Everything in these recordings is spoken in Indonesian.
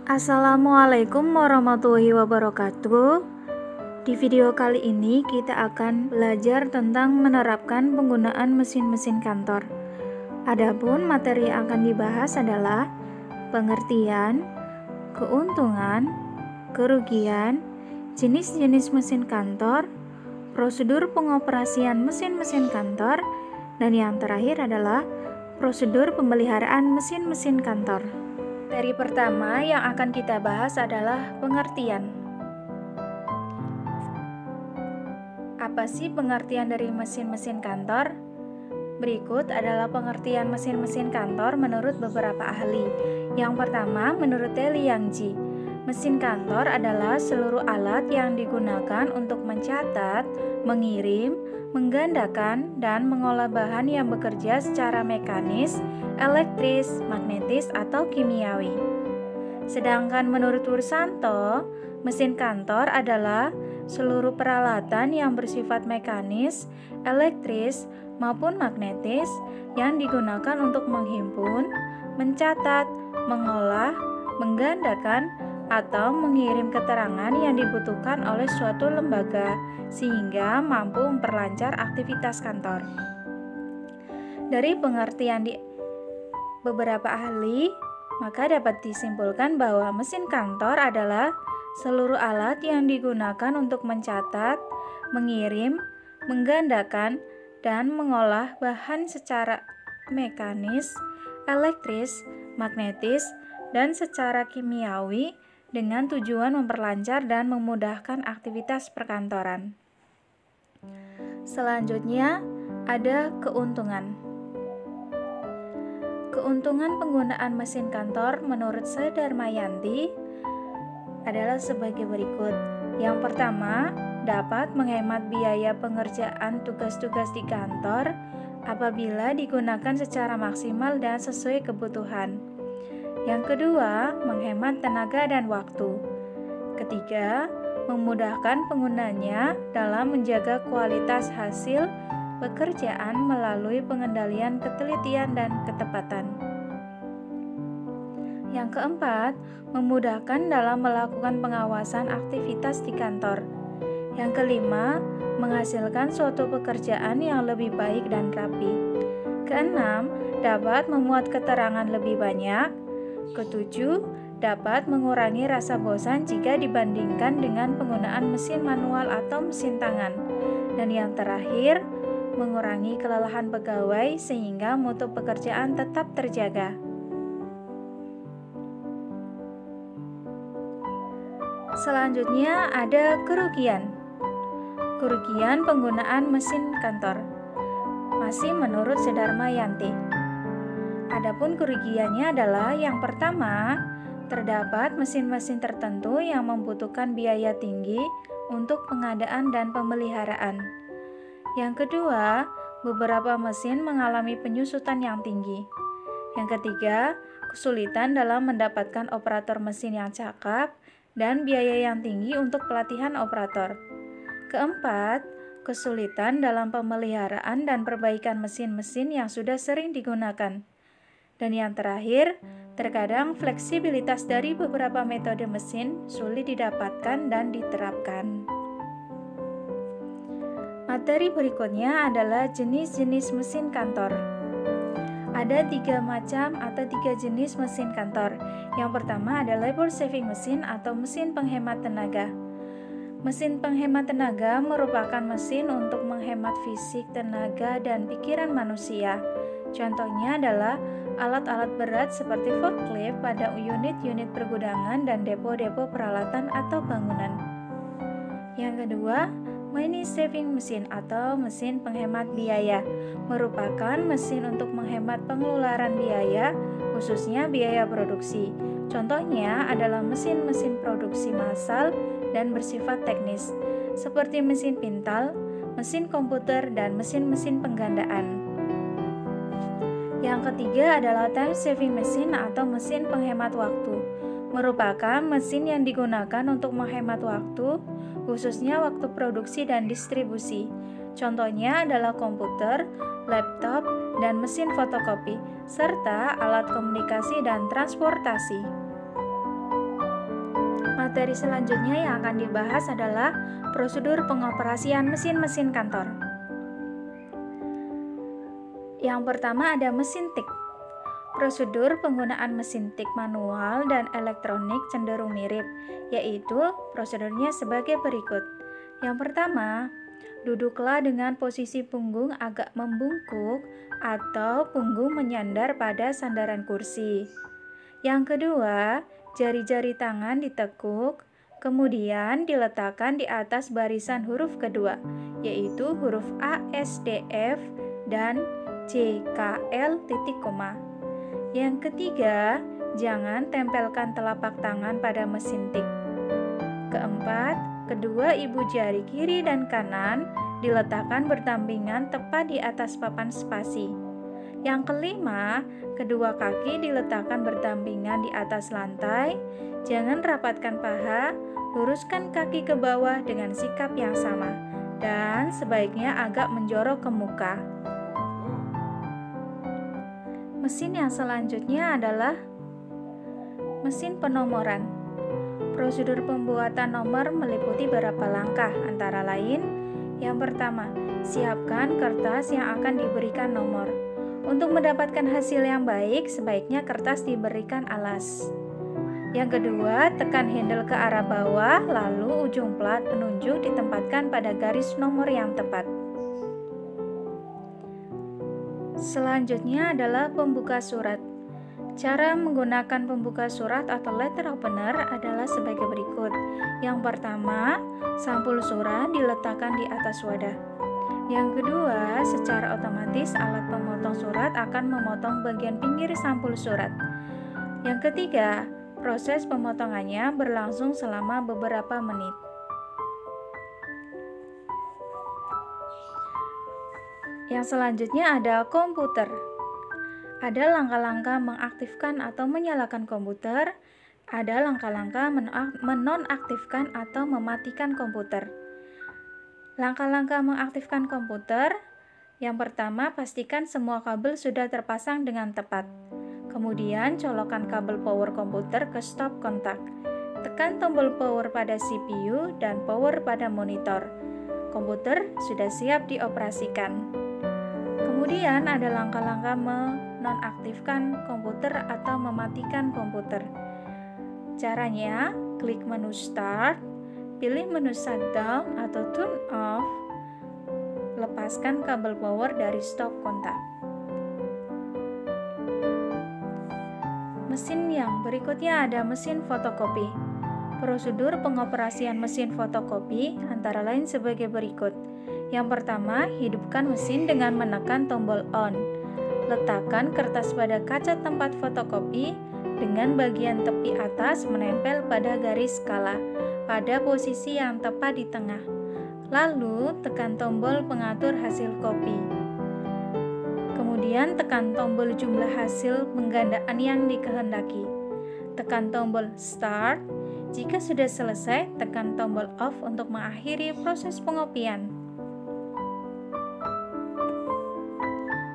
Assalamualaikum warahmatullahi wabarakatuh. Di video kali ini kita akan belajar tentang menerapkan penggunaan mesin-mesin kantor. Adapun materi yang akan dibahas adalah pengertian, keuntungan, kerugian, jenis-jenis mesin kantor, prosedur pengoperasian mesin-mesin kantor, dan yang terakhir adalah prosedur pemeliharaan mesin-mesin kantor. Materi pertama yang akan kita bahas adalah pengertian. Apa sih pengertian dari mesin-mesin kantor? Berikut adalah pengertian mesin-mesin kantor menurut beberapa ahli. Yang pertama, menurut Li Yangji, mesin kantor adalah seluruh alat yang digunakan untuk mencatat, mengirim, menggandakan, dan mengolah bahan yang bekerja secara mekanis, elektris, magnetis, atau kimiawi. Sedangkan menurut Wursanto, mesin kantor adalah seluruh peralatan yang bersifat mekanis, elektris, maupun magnetis yang digunakan untuk menghimpun, mencatat, mengolah, menggandakan, atau mengirim keterangan yang dibutuhkan oleh suatu lembaga sehingga mampu memperlancar aktivitas kantor. Dari pengertian di beberapa ahli, maka dapat disimpulkan bahwa mesin kantor adalah seluruh alat yang digunakan untuk mencatat, mengirim, menggandakan, dan mengolah bahan secara mekanis, elektris, magnetis, dan secara kimiawi dengan tujuan memperlancar dan memudahkan aktivitas perkantoran. Selanjutnya, ada keuntungan. Keuntungan penggunaan mesin kantor menurut Darmayanti adalah sebagai berikut. Yang pertama, dapat menghemat biaya pengerjaan tugas-tugas di kantor apabila digunakan secara maksimal dan sesuai kebutuhan. Yang kedua, menghemat tenaga dan waktu. Ketiga, memudahkan penggunanya dalam menjaga kualitas hasil pekerjaan melalui pengendalian ketelitian dan ketepatan. Yang keempat, memudahkan dalam melakukan pengawasan aktivitas di kantor. Yang kelima, menghasilkan suatu pekerjaan yang lebih baik dan rapi. Keenam, dapat memuat keterangan lebih banyak. Ketujuh, dapat mengurangi rasa bosan jika dibandingkan dengan penggunaan mesin manual atau mesin tangan. Dan yang terakhir, mengurangi kelelahan pegawai sehingga mutu pekerjaan tetap terjaga. Selanjutnya ada kerugian. Kerugian penggunaan mesin kantor. Masih menurut Darmayanti. Adapun kerugiannya adalah yang pertama, terdapat mesin-mesin tertentu yang membutuhkan biaya tinggi untuk pengadaan dan pemeliharaan. Yang kedua, beberapa mesin mengalami penyusutan yang tinggi. Yang ketiga, kesulitan dalam mendapatkan operator mesin yang cakap dan biaya yang tinggi untuk pelatihan operator. Keempat, kesulitan dalam pemeliharaan dan perbaikan mesin-mesin yang sudah sering digunakan. Dan yang terakhir, terkadang fleksibilitas dari beberapa metode mesin sulit didapatkan dan diterapkan. Materi berikutnya adalah jenis-jenis mesin kantor. Ada 3 macam atau 3 jenis mesin kantor. Yang pertama adalah labor saving mesin atau mesin penghemat tenaga. Mesin penghemat tenaga merupakan mesin untuk menghemat fisik, tenaga, dan pikiran manusia. Contohnya adalah alat-alat berat seperti forklift pada unit-unit pergudangan dan depo-depo peralatan atau bangunan. Yang kedua, money saving mesin atau mesin penghemat biaya merupakan mesin untuk menghemat pengeluaran biaya, khususnya biaya produksi. Contohnya adalah mesin-mesin produksi massal dan bersifat teknis, seperti mesin pintal, mesin komputer, dan mesin-mesin penggandaan. Yang ketiga adalah time saving mesin atau mesin penghemat waktu. Merupakan mesin yang digunakan untuk menghemat waktu, khususnya waktu produksi dan distribusi. Contohnya adalah komputer, laptop, dan mesin fotokopi, serta alat komunikasi dan transportasi. materi selanjutnya yang akan dibahas adalah prosedur pengoperasian mesin-mesin kantor. Yang pertama ada mesin tik. Prosedur penggunaan mesin tik manual dan elektronik cenderung mirip, yaitu prosedurnya sebagai berikut. Yang pertama, duduklah dengan posisi punggung agak membungkuk atau punggung menyandar pada sandaran kursi. Yang kedua, jari-jari tangan ditekuk, kemudian diletakkan di atas barisan huruf kedua, yaitu huruf A, S, D, F, dan C, K, L, titik koma. Yang ketiga, jangan tempelkan telapak tangan pada mesin tik. Keempat, kedua ibu jari kiri dan kanan diletakkan berdampingan tepat di atas papan spasi. Yang kelima, kedua kaki diletakkan berdampingan di atas lantai. Jangan rapatkan paha, luruskan kaki ke bawah dengan sikap yang sama, dan sebaiknya agak menjorok ke muka. Mesin yang selanjutnya adalah mesin penomoran. Prosedur pembuatan nomor meliputi beberapa langkah, antara lain, yang pertama, siapkan kertas yang akan diberikan nomor. Untuk mendapatkan hasil yang baik, sebaiknya kertas diberikan alas. Yang kedua, tekan handle ke arah bawah, lalu ujung plat penunjuk ditempatkan pada garis nomor yang tepat. Selanjutnya adalah pembuka surat. Cara menggunakan pembuka surat atau letter opener adalah sebagai berikut. Yang pertama, sampul surat diletakkan di atas wadah. Yang kedua, secara otomatis alat pemotong surat akan memotong bagian pinggir sampul surat. Yang ketiga, proses pemotongannya berlangsung selama beberapa menit. Yang selanjutnya ada komputer. Ada langkah-langkah mengaktifkan atau menyalakan komputer, ada langkah-langkah menonaktifkan atau mematikan komputer. Langkah-langkah mengaktifkan komputer, yang pertama pastikan semua kabel sudah terpasang dengan tepat. Kemudian colokkan kabel power komputer ke stop kontak. Tekan tombol power pada CPU dan power pada monitor. Komputer sudah siap dioperasikan. Kemudian ada langkah-langkah menonaktifkan komputer atau mematikan komputer. Caranya, klik menu Start, pilih menu Shutdown atau Turn Off, lepaskan kabel power dari stop kontak. Mesin yang berikutnya ada mesin fotokopi. Prosedur pengoperasian mesin fotokopi antara lain sebagai berikut. Yang pertama, hidupkan mesin dengan menekan tombol on. Letakkan kertas pada kaca tempat fotokopi dengan bagian tepi atas menempel pada garis skala pada posisi yang tepat di tengah. Lalu, tekan tombol pengatur hasil kopi. Kemudian, tekan tombol jumlah hasil penggandaan yang dikehendaki. Tekan tombol Start. Jika sudah selesai, tekan tombol Off untuk mengakhiri proses pengopian.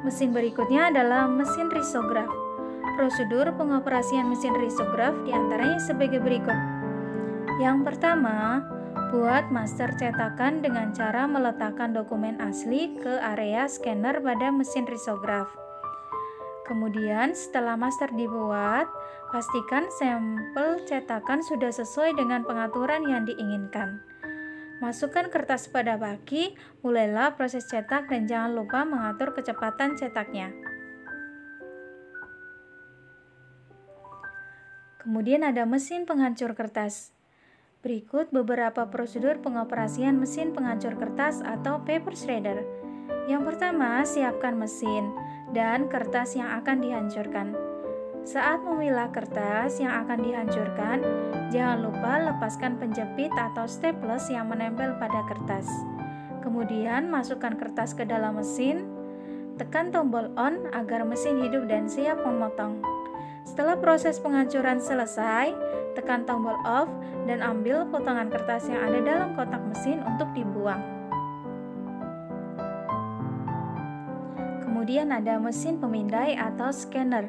Mesin berikutnya adalah mesin risograf. Prosedur pengoperasian mesin risograf diantaranya sebagai berikut. Yang pertama, buat master cetakan dengan cara meletakkan dokumen asli ke area scanner pada mesin risograf. Kemudian, setelah master dibuat, pastikan sampel cetakan sudah sesuai dengan pengaturan yang diinginkan. Masukkan kertas pada baki, mulailah proses cetak dan jangan lupa mengatur kecepatan cetaknya. Kemudian ada mesin penghancur kertas. Berikut beberapa prosedur pengoperasian mesin penghancur kertas atau paper shredder. Yang pertama, siapkan mesin dan kertas yang akan dihancurkan. Saat memilah kertas yang akan dihancurkan, jangan lupa lepaskan penjepit atau staples yang menempel pada kertas. Kemudian masukkan kertas ke dalam mesin, tekan tombol on agar mesin hidup dan siap memotong. Setelah proses penghancuran selesai, tekan tombol off dan ambil potongan kertas yang ada dalam kotak mesin untuk dibuang. Kemudian ada mesin pemindai atau scanner.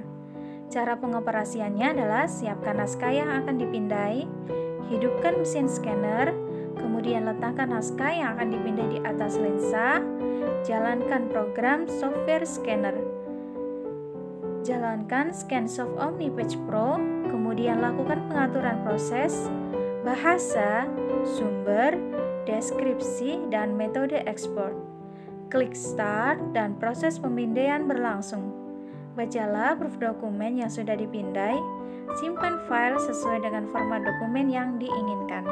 Cara pengoperasiannya adalah siapkan naskah yang akan dipindai, hidupkan mesin scanner, kemudian letakkan naskah yang akan dipindah di atas lensa, jalankan program software scanner. Jalankan ScanSoft OmniPage Pro, kemudian lakukan pengaturan proses, bahasa, sumber, deskripsi, dan metode ekspor. Klik Start dan proses pemindaian berlangsung. Bacalah proof dokumen yang sudah dipindai, simpan file sesuai dengan format dokumen yang diinginkan.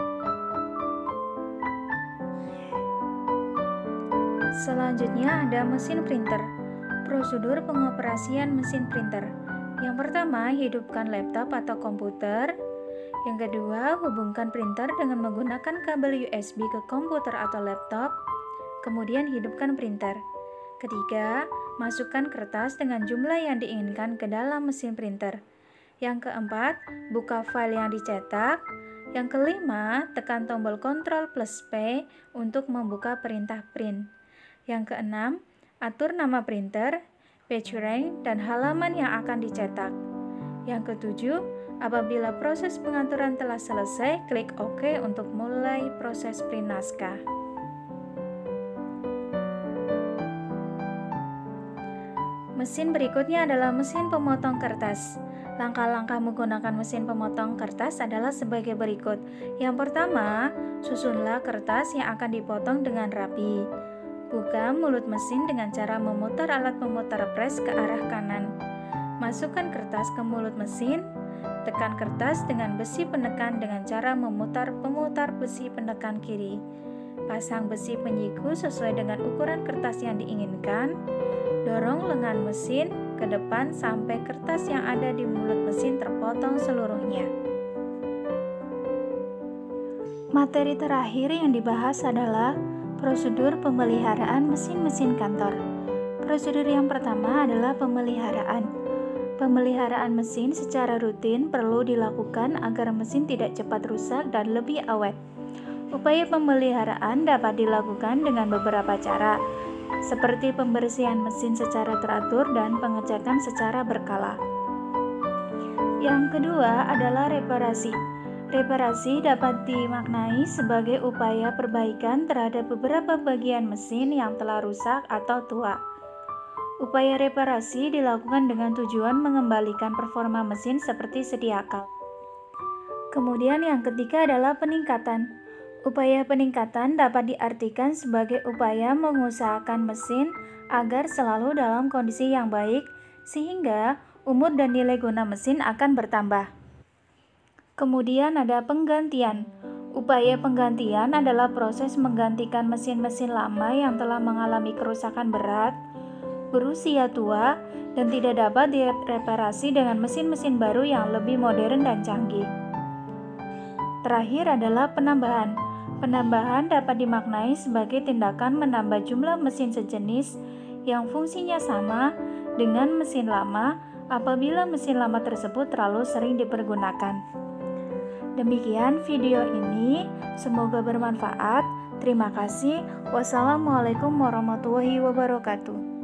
Selanjutnya ada mesin printer. Prosedur pengoperasian mesin printer. Yang pertama, hidupkan laptop atau komputer. Yang kedua, hubungkan printer dengan menggunakan kabel USB ke komputer atau laptop. Kemudian hidupkan printer. Ketiga, masukkan kertas dengan jumlah yang diinginkan ke dalam mesin printer. Yang keempat, buka file yang dicetak. Yang kelima, tekan tombol Ctrl plus P untuk membuka perintah print. Yang keenam, atur nama printer, page rank, dan halaman yang akan dicetak. Yang ketujuh, apabila proses pengaturan telah selesai, klik OK untuk mulai proses print naskah. Mesin berikutnya adalah mesin pemotong kertas. Langkah-langkah menggunakan mesin pemotong kertas adalah sebagai berikut. Yang pertama, susunlah kertas yang akan dipotong dengan rapi. Buka mulut mesin dengan cara memutar alat pemutar press ke arah kanan. Masukkan kertas ke mulut mesin. Tekan kertas dengan besi penekan dengan cara memutar pemutar besi penekan kiri. Pasang besi penyiku sesuai dengan ukuran kertas yang diinginkan. Dorong lengan mesin ke depan sampai kertas yang ada di mulut mesin terpotong seluruhnya. Materi terakhir yang dibahas adalah prosedur pemeliharaan mesin-mesin kantor. Prosedur yang pertama adalah pemeliharaan. Pemeliharaan mesin secara rutin perlu dilakukan agar mesin tidak cepat rusak dan lebih awet. Upaya pemeliharaan dapat dilakukan dengan beberapa cara, seperti pembersihan mesin secara teratur dan pengecekan secara berkala. Yang kedua adalah reparasi. Reparasi dapat dimaknai sebagai upaya perbaikan terhadap beberapa bagian mesin yang telah rusak atau tua. Upaya reparasi dilakukan dengan tujuan mengembalikan performa mesin seperti sedia kala. Kemudian yang ketiga adalah peningkatan. Upaya peningkatan dapat diartikan sebagai upaya mengusahakan mesin agar selalu dalam kondisi yang baik, sehingga umur dan nilai guna mesin akan bertambah. Kemudian ada penggantian. Upaya penggantian adalah proses menggantikan mesin-mesin lama yang telah mengalami kerusakan berat, berusia tua, dan tidak dapat direparasi dengan mesin-mesin baru yang lebih modern dan canggih. Terakhir adalah penambahan. Penambahan dapat dimaknai sebagai tindakan menambah jumlah mesin sejenis yang fungsinya sama dengan mesin lama apabila mesin lama tersebut terlalu sering dipergunakan. Demikian video ini, semoga bermanfaat. Terima kasih. Wassalamualaikum warahmatullahi wabarakatuh.